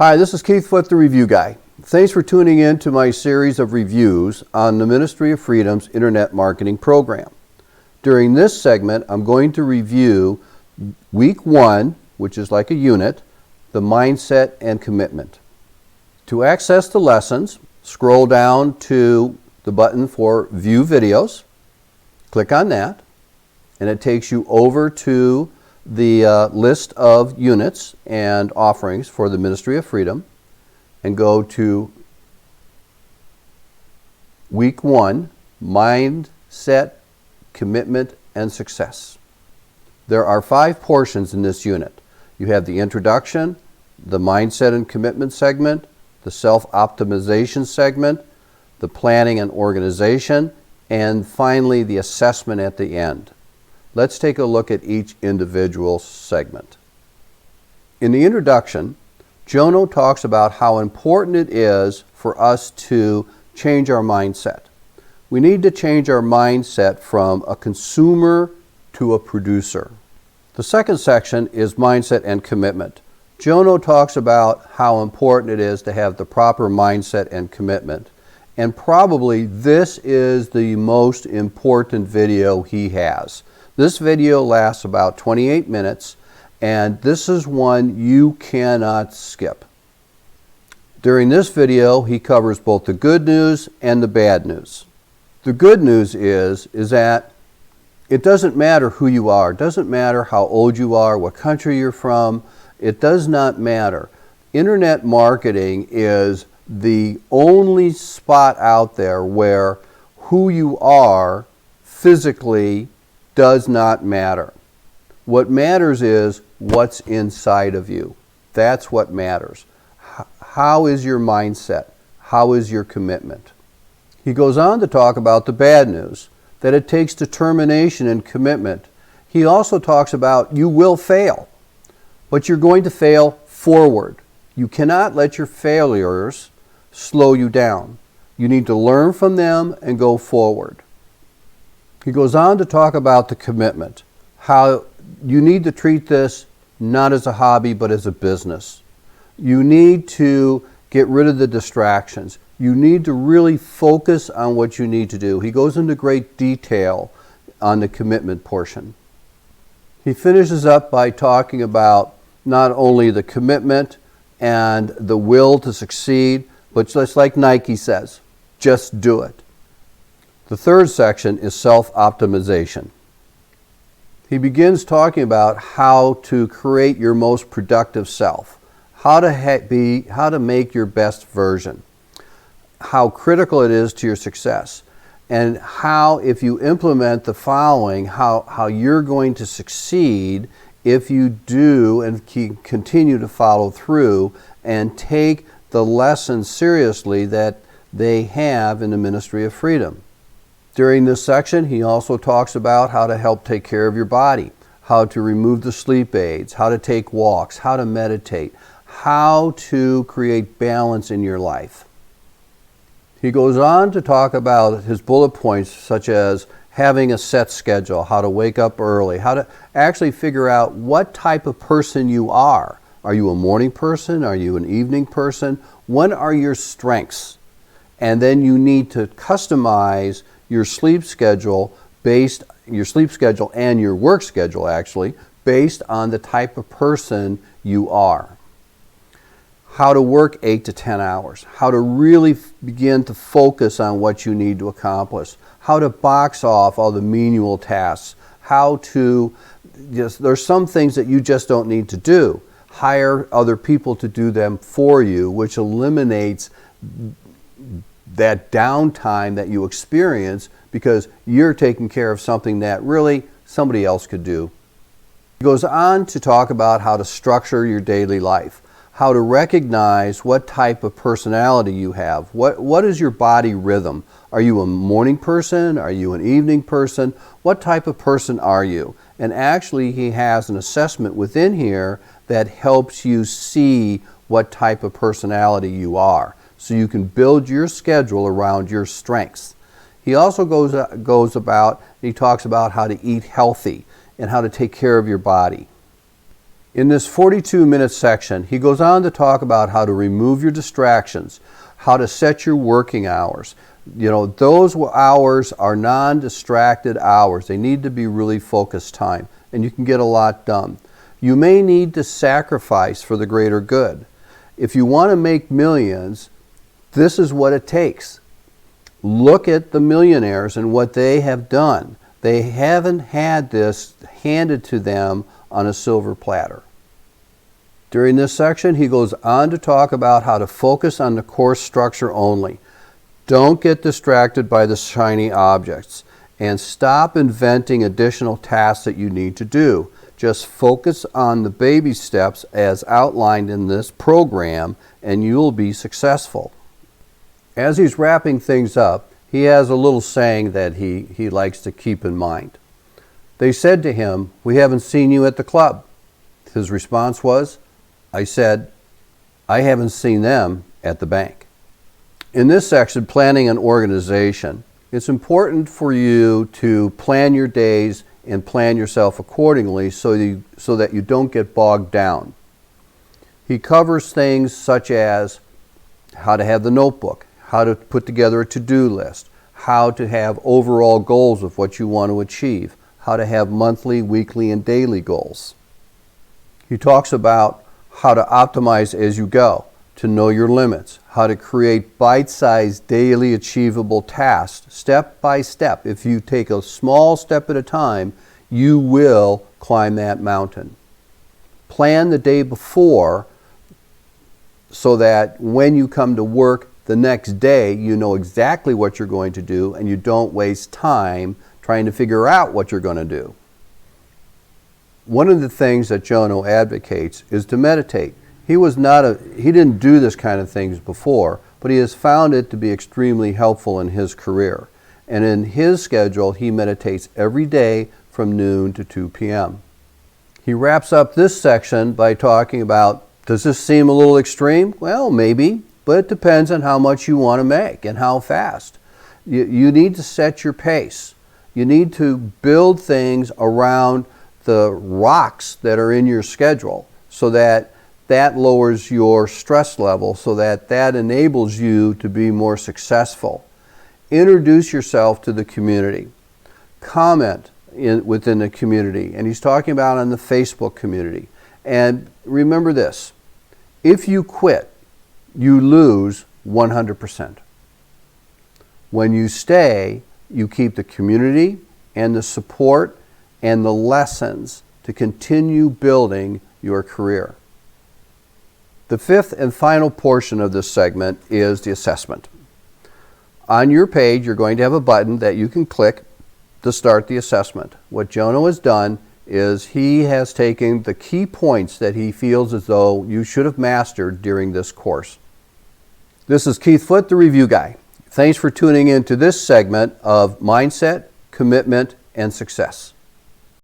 Hi, this is Keith Foote, the Review Guy. Thanks for tuning in to my series of reviews on the Ministry of Freedom's Internet Marketing Program. During this segment, I'm going to review Week 1, which is like a unit, the mindset and commitment. To access the lessons, scroll down to the button for View Videos, click on that, and it takes you over to the list of units and offerings for the Ministry of Freedom, and go to Week 1, Mindset, Commitment, and Success. There are 5 portions in this unit. You have the introduction, the mindset and commitment segment, the self-optimization segment, the planning and organization, and finally the assessment at the end. Let's take a look at each individual segment. In the introduction, Jono talks about how important it is for us to change our mindset. We need to change our mindset from a consumer to a producer. The second section is mindset and commitment. Jono talks about how important it is to have the proper mindset and commitment. And probably this is the most important video he has. This video lasts about 28 minutes, and this is one you cannot skip. During this video, he covers both the good news and the bad news. The good news is that it doesn't matter who you are. It doesn't matter how old you are, what country you're from. It does not matter. Internet marketing is the only spot out there where who you are physically does not matter. What matters is what's inside of you. That's what matters. How is your mindset? How is your commitment? He goes on to talk about the bad news, that it takes determination and commitment. He also talks about you will fail, but you're going to fail forward. You cannot let your failures slow you down. You need to learn from them and go forward. He goes on to talk about the commitment, how you need to treat this not as a hobby but as a business. You need to get rid of the distractions. You need to really focus on what you need to do. He goes into great detail on the commitment portion. He finishes up by talking about not only the commitment and the will to succeed, but just like Nike says, just do it. The third section is self-optimization. He begins talking about how to create your most productive self, how to make your best version, how critical it is to your success, and how if you implement the following, how you're going to succeed if you do and continue to follow through and take the lessons seriously that they have in the Ministry of Freedom. During this section, he also talks about how to help take care of your body, how to remove the sleep aids, how to take walks, how to meditate, how to create balance in your life. He goes on to talk about his bullet points, such as having a set schedule, how to wake up early, how to actually figure out what type of person you are. Are you a morning person? Are you an evening person? What are your strengths? And then you need to customize your sleep schedule and your work schedule actually based on the type of person you are. How to work 8 to 10 hours, how to really begin to focus on what you need to accomplish, how to box off all the menial tasks, there's some things that you just don't need to do. Hire other people to do them for you, which eliminates that downtime that you experience because you're taking care of something that really somebody else could do. He goes on to talk about how to structure your daily life, how to recognize what type of personality you have. What is your body rhythm? Are you a morning person? Are you an evening person? What type of person are you? And actually he has an assessment within here that helps you see what type of personality you are, so you can build your schedule around your strengths. He also he talks about how to eat healthy and how to take care of your body. In this 42-minute section, he goes on to talk about how to remove your distractions, how to set your working hours. You know, those hours are non-distracted hours. They need to be really focused time, and you can get a lot done. You may need to sacrifice for the greater good. If you want to make millions, this is what it takes. Look at the millionaires and what they have done. They haven't had this handed to them on a silver platter. During this section, he goes on to talk about how to focus on the course structure only. Don't get distracted by the shiny objects, and stop inventing additional tasks that you need to do. Just focus on the baby steps as outlined in this program, and you'll be successful. As he's wrapping things up, he has a little saying that he likes to keep in mind. They said to him, "We haven't seen you at the club." His response was, "I said, I haven't seen them at the bank." In this section, planning and organization, it's important for you to plan your days and plan yourself accordingly so that you don't get bogged down. He covers things such as how to have the notebook, how to put together a to-do list, how to have overall goals of what you want to achieve, how to have monthly, weekly, and daily goals. He talks about how to optimize as you go, to know your limits, how to create bite-sized, daily achievable tasks, step by step. If you take a small step at a time, you will climb that mountain. Plan the day before so that when you come to work the next day, you know exactly what you're going to do and you don't waste time trying to figure out what you're going to do. One of the things that Jono advocates is to meditate. He didn't do this kind of things before, but he has found it to be extremely helpful in his career. And in his schedule, he meditates every day from noon to 2 p.m. He wraps up this section by talking about, does this seem a little extreme? Well, maybe, but it depends on how much you want to make and how fast. You need to set your pace. You need to build things around the rocks that are in your schedule so that lowers your stress level, so that enables you to be more successful. Introduce yourself to the community. Comment within the community. And he's talking about on the Facebook community. And remember this, if you quit, you lose 100%. When you stay, you keep the community and the support and the lessons to continue building your career. The fifth and final portion of this segment is the assessment. On your page, you're going to have a button that you can click to start the assessment. What Jono has done is he has taken the key points that he feels as though you should have mastered during this course. This is Keith Foote, the Review Guy. Thanks for tuning in to this segment of Mindset, Commitment, and Success.